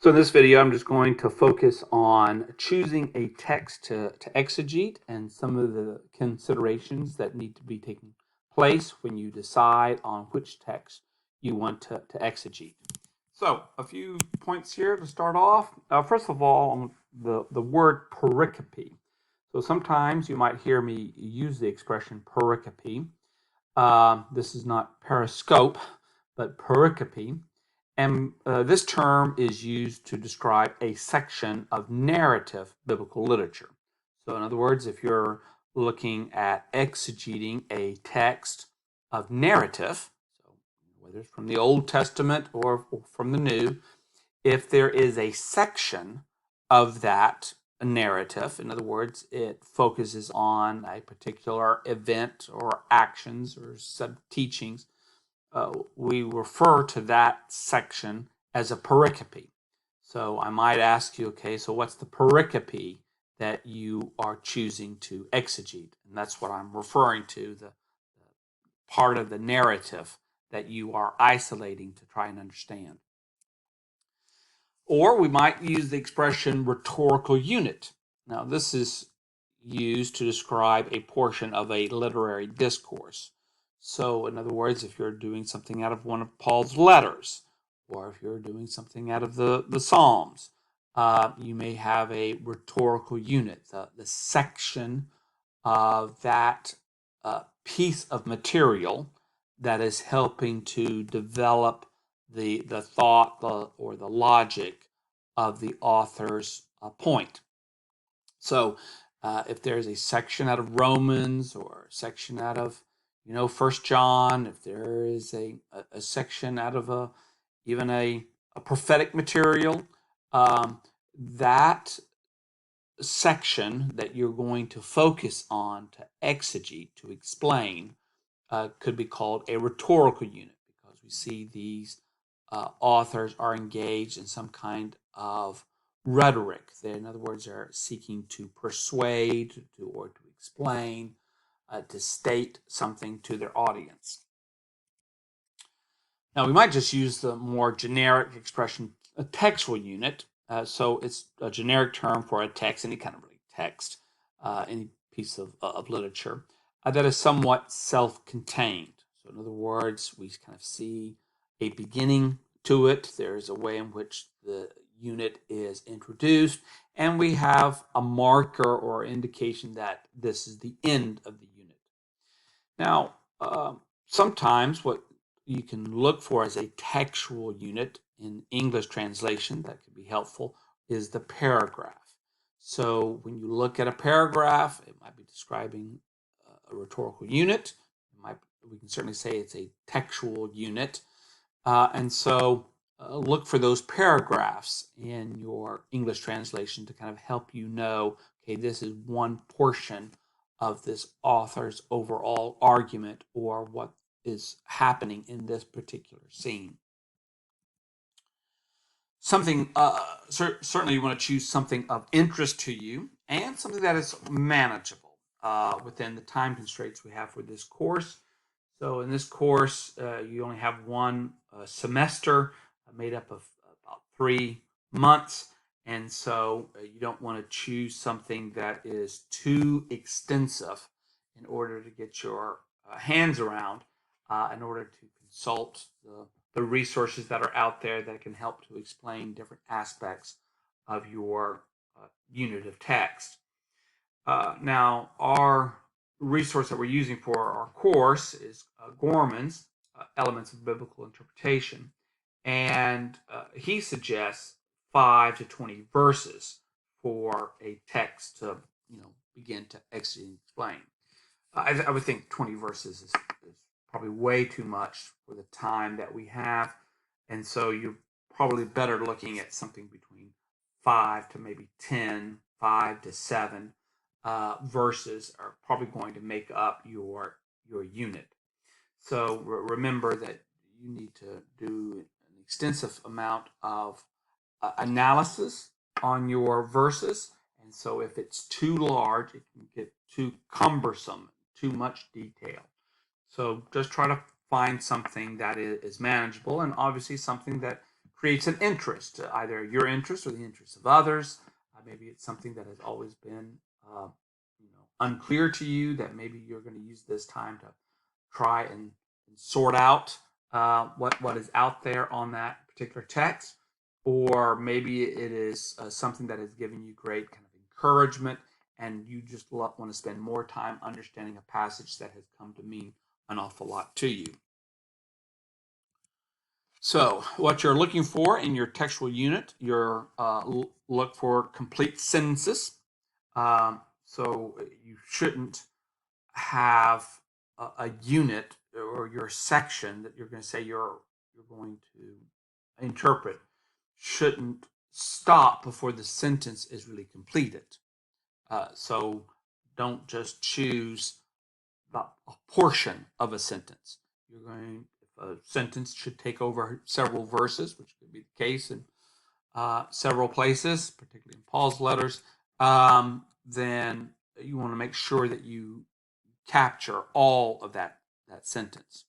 So in this video, I'm just going to focus on choosing a text to exegete and some of the considerations that need to be taken place when you decide on which text you want to exegete. So a few points here to start off. First of all, the word pericope. So sometimes you might hear me use the expression pericope. This is not periscope, but pericope. And this term is used to describe a section of narrative biblical literature. So, in other words, if you're looking at exegeting a text of narrative, so whether it's from the Old Testament or from the New, if there is a section of that narrative, in other words, it focuses on a particular event or actions or set of teachings, we refer to that section as a pericope. So I might ask you, okay, so what's the pericope that you are choosing to exegete? And that's what I'm referring to, the part of the narrative that you are isolating to try and understand. Or we might use the expression rhetorical unit. Now, this is used to describe a portion of a literary discourse. So, in other words, if you're doing something out of one of Paul's letters, or if you're doing something out of the Psalms, you may have a rhetorical unit, the section of that piece of material that is helping to develop the thought or the logic of the author's point. So if there's a section out of Romans or a section out of, First John, if there is a section out of even a prophetic material, that section that you're going to focus on to exegete, to explain, could be called a rhetorical unit, because we see these authors are engaged in some kind of rhetoric. They, in other words, are seeking to persuade or to explain, to state something to their audience. Now, we might just use the more generic expression, a textual unit. So it's a generic term for a text, any kind of text, any piece of literature that is somewhat self-contained. So in other words, we kind of see a beginning to it. There's a way in which the unit is introduced, and we have a marker or indication that this is the end of the unit. Now, sometimes what you can look for as a textual unit in English translation that could be helpful is the paragraph. So when you look at a paragraph, it might be describing a rhetorical unit. We can certainly say it's a textual unit. And so look for those paragraphs in your English translation to kind of help you know, okay, this is one portion of this author's overall argument or what is happening in this particular scene. Something, certainly you want to choose something of interest to you and something that is manageable within the time constraints we have for this course. So in this course, you only have one semester made up of about 3 months. And so you don't want to choose something that is too extensive in order to get your hands around, in order to consult the resources that are out there that can help to explain different aspects of your unit of text. Now, our resource that we're using for our course is Gorman's Elements of Biblical Interpretation. And he suggests 5 to 20 verses for a text to, begin to exegete and explain. I would think 20 verses is probably way too much for the time that we have. And so you're probably better looking at something between 5 to maybe 10, 5 to 7 verses are probably going to make up your unit. So remember that you need to do an extensive amount of analysis on your verses. And so if it's too large, it can get too cumbersome, too much detail. So just try to find something that is manageable, and obviously something that creates an interest, either your interest or the interest of others. Maybe it's something that has always been unclear to you, that maybe you're going to use this time to try and sort out what is out there on that particular text. Or maybe it is something that has given you great kind of encouragement, and you just want to spend more time understanding a passage that has come to mean an awful lot to you. So what you're looking for in your textual unit, you're look for complete sentences. So you shouldn't have a unit or your section that you're going to say you're going to interpret shouldn't stop before the sentence is really completed. So don't just choose a portion of a sentence. You're going, if a sentence should take over several verses, which could be the case in several places, particularly in Paul's letters, then you want to make sure that you capture all of that sentence.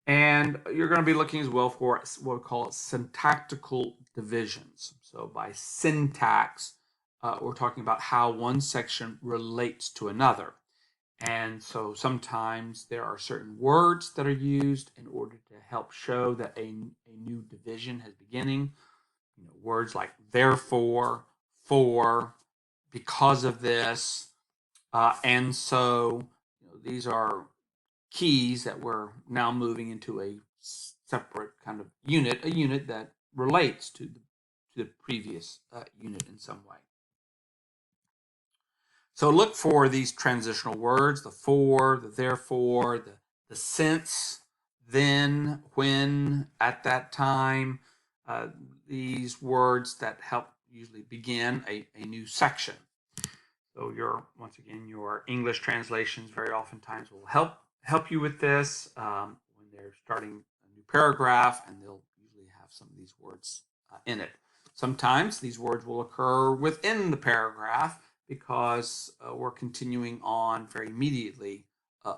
And you're going to be looking as well for what we call syntactical divisions. So by syntax, we're talking about how one section relates to another. And so sometimes there are certain words that are used in order to help show that a new division has beginning. Words like therefore, for, because of this, and so. These are keys that we're now moving into a separate kind of unit, a unit that relates to the previous unit in some way. So look for these transitional words, the for, the therefore, the since, then, when, at that time, these words that help usually begin a new section. So once again, your English translations very oftentimes will help you with this when they're starting a new paragraph, and they'll usually have some of these words in it. Sometimes these words will occur within the paragraph because we're continuing on very immediately a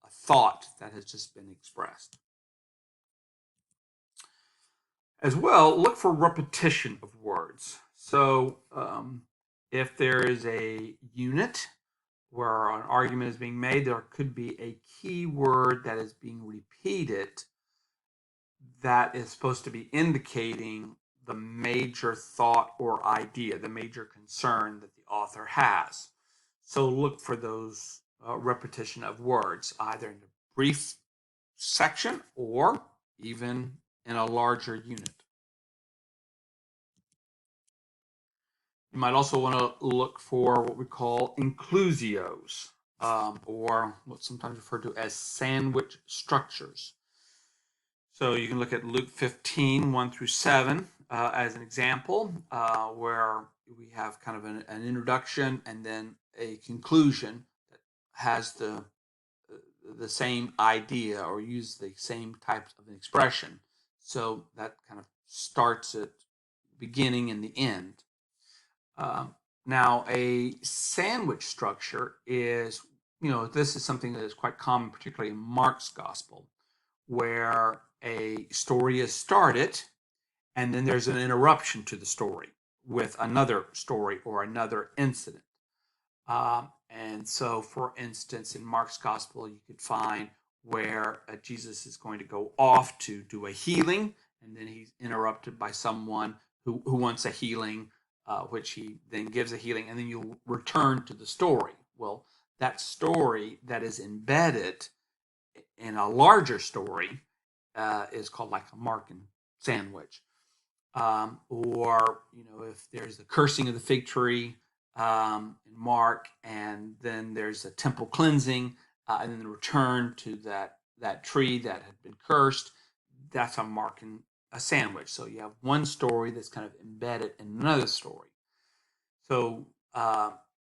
thought that has just been expressed. As well, look for repetition of words. So if there is a unit where an argument is being made, there could be a key word that is being repeated that is supposed to be indicating the major thought or idea, the major concern that the author has. So look for those repetition of words, either in a brief section or even in a larger unit. You might also want to look for what we call inclusios, or what's sometimes referred to as sandwich structures. So you can look at Luke 15, 1 through 7 as an example, where we have kind of an introduction and then a conclusion that has the same idea or use the same types of an expression. So that kind of starts at the beginning and the end. Now, a sandwich structure is, this is something that is quite common, particularly in Mark's gospel, where a story is started and then there's an interruption to the story with another story or another incident. And so, for instance, in Mark's gospel, you could find where Jesus is going to go off to do a healing, and then he's interrupted by someone who wants a healing, which he then gives a healing, and then you return to the story. Well, that story that is embedded in a larger story is called like a Markan sandwich. Or, if there's the cursing of the fig tree in Mark, and then there's a temple cleansing, and then the return to that tree that had been cursed, that's a Markan a sandwich. So you have one story that's kind of embedded in another story. So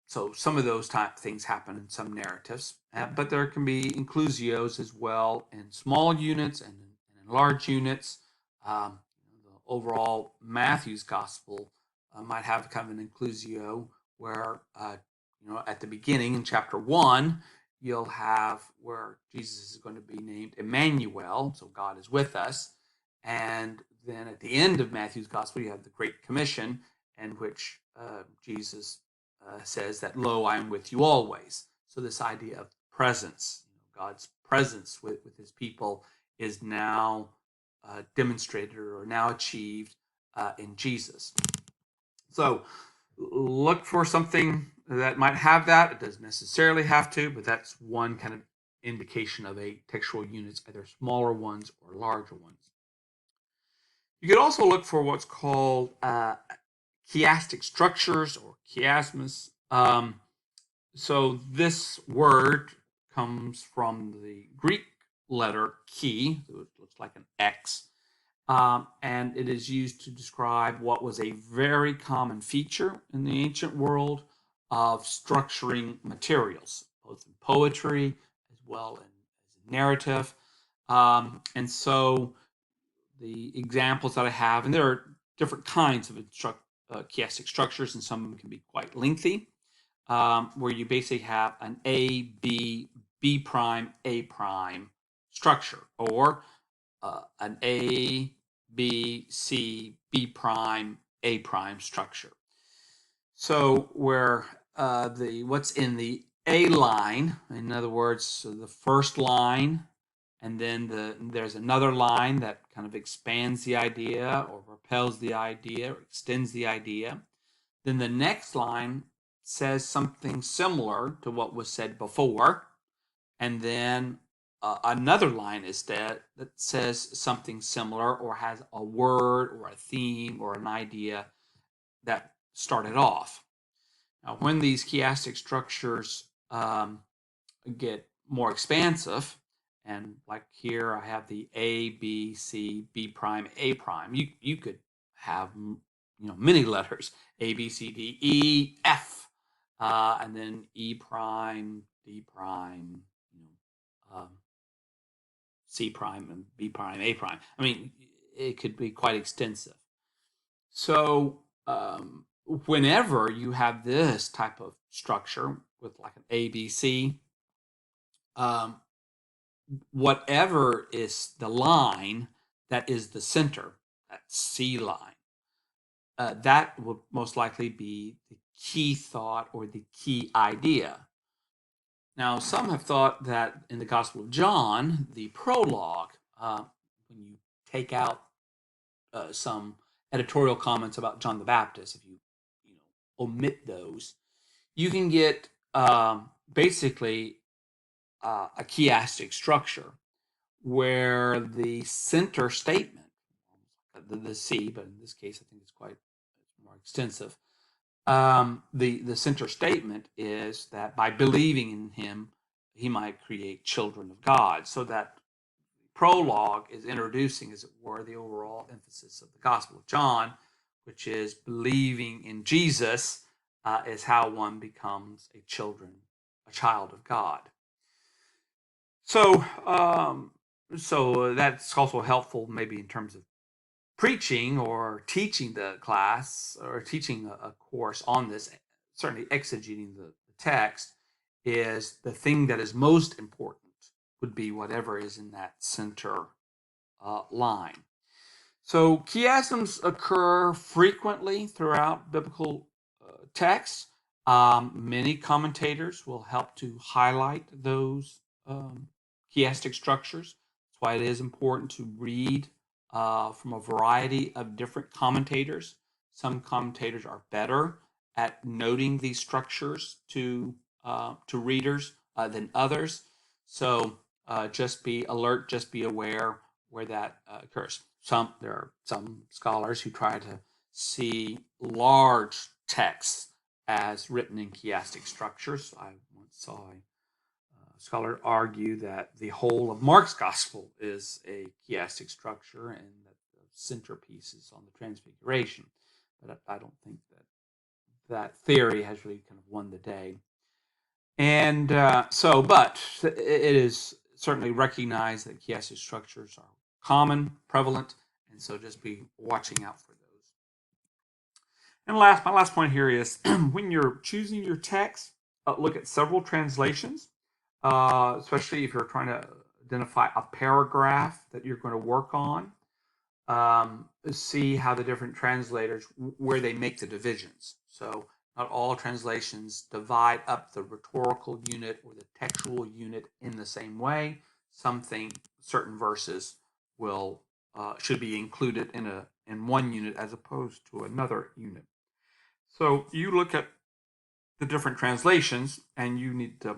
so some of those type things happen in some narratives, but there can be inclusios as well in small units and in large units. The overall Matthew's gospel might have kind of an inclusio where, at the beginning in chapter 1, you'll have where Jesus is going to be named Emmanuel, so God is with us. And then at the end of Matthew's gospel, you have the Great Commission, in which Jesus says that, "Lo, I am with you always." So this idea of presence, God's presence with his people, is now demonstrated or now achieved in Jesus. So look for something that might have that. It doesn't necessarily have to, but that's one kind of indication of a textual units, either smaller ones or larger ones. You could also look for what's called chiastic structures or chiasmus. So this word comes from the Greek letter chi, so it looks like an X, and it is used to describe what was a very common feature in the ancient world of structuring materials, both in poetry as well as narrative. And so the examples that I have, and there are different kinds of chiastic structures, and some of them can be quite lengthy, where you basically have an A, B, B prime, A prime structure, or an A, B, C, B prime, A prime structure. So where what's in the A line, in other words, so the first line, and then there's another line that kind of expands the idea or propels the idea or extends the idea. Then the next line says something similar to what was said before, and then another line is that says something similar or has a word or a theme or an idea that started off. Now, when these chiastic structures get more expansive, and like here I have the A, B, C, B prime, A prime, you could have many letters, A, B, C, D, E, F, and then E prime, D prime, C prime, and B prime, A prime. I mean, it could be quite extensive. So whenever you have this type of structure with like an A, B, C, whatever is the line that is the center, that C line, that will most likely be the key thought or the key idea. Now, some have thought that in the Gospel of John, the prologue, when you take out some editorial comments about John the Baptist, if you omit those, you can get basically a chiastic structure where the center statement, the C, but in this case I think it's quite more extensive. The center statement is that by believing in him, he might create children of God. So that prologue is introducing, as it were, the overall emphasis of the Gospel of John, which is believing in Jesus is how one becomes a child of God. So, so that's also helpful, maybe in terms of preaching or teaching the class or teaching a course on this. Certainly, exegeting the text is the thing that is most important. Would be whatever is in that center line. So chiasms occur frequently throughout biblical texts. Many commentators will help to highlight those chiastic structures. That's why it is important to read from a variety of different commentators. Some commentators are better at noting these structures to readers than others. So just be alert, just be aware where that occurs. There are some scholars who try to see large texts as written in chiastic structures. I once saw a scholar argue that the whole of Mark's gospel is a chiastic structure and that the centerpiece is on the Transfiguration. But I don't think that theory has really kind of won the day. And but it is certainly recognized that chiastic structures are common, prevalent, and so just be watching out for those. And my last point here is when you're choosing your text, look at several translations, especially if you're trying to identify a paragraph that you're going to work on. see how the different translators, where they make the divisions. So not all translations divide up the rhetorical unit or the textual unit in the same way. Some think certain verses will should be included in one unit as opposed to another unit. So you look at the different translations and you need to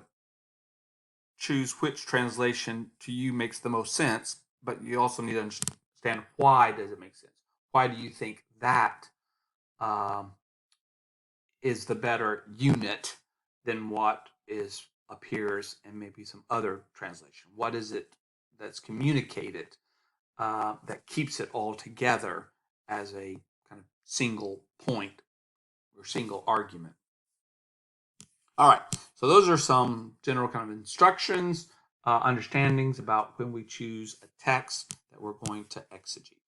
choose which translation to you makes the most sense, but you also need to understand why does it make sense. Why do you think that um, is the better unit than what is appears in maybe some other translation? What is it that's communicated that keeps it all together as a kind of single point or single argument? All right, so those are some general kind of instructions, understandings about when we choose a text that we're going to exegete.